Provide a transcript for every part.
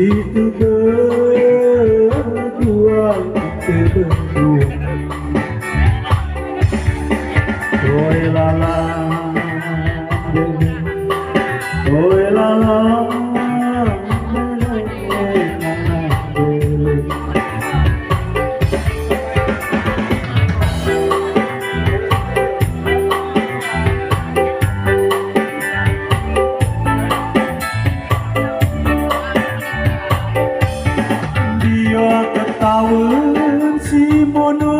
itu berdua kita berdua. Oi la la, oi la la. Dia ketahuan si mono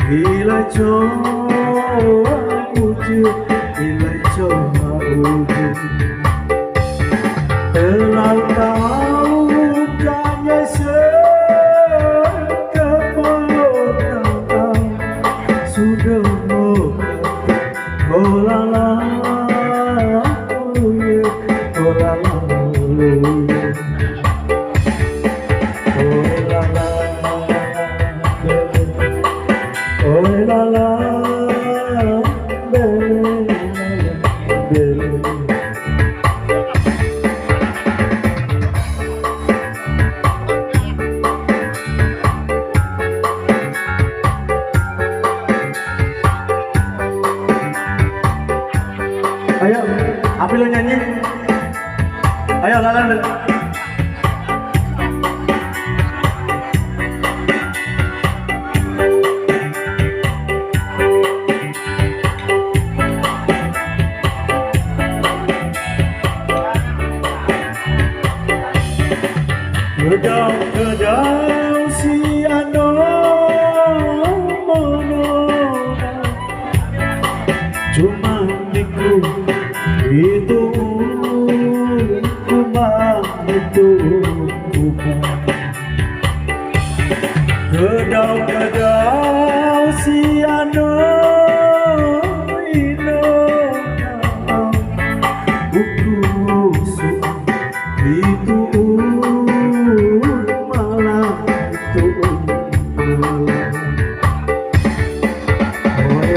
bila coba wujud, bila coba wujud, telah tahu bukannya sekepotong sudah moga oh la la oh yeah, oh la la oh yeah. Oh la la, belle, belle. Ayo, Apil lo nyanyi. Ayo, Lala. Gedang-gedang si ano mono cuma niku itu cuma itu gedang-gedang si ano ino buku itu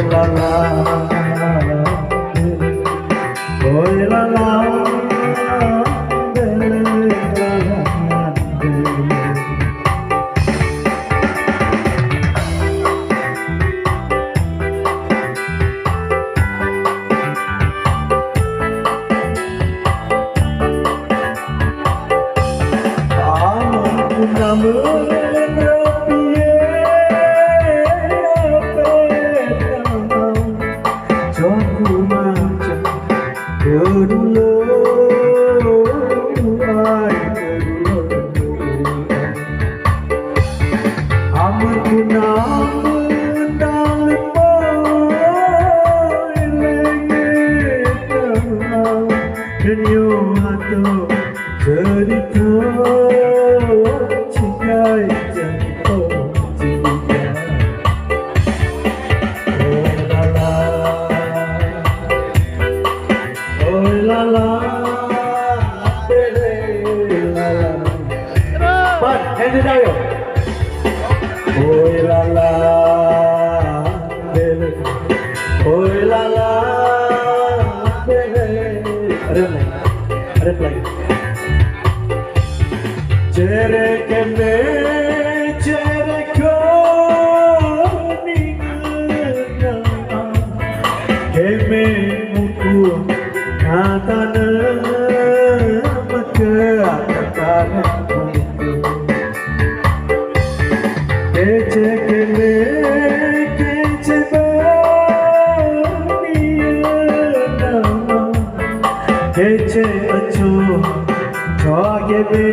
la la, oh la la, oh la la, oh la la, ada lagi. Cerekene, cereko ningena, keme muku katana maka katana. Kecekene, kecebaniana, kece acu, jage be.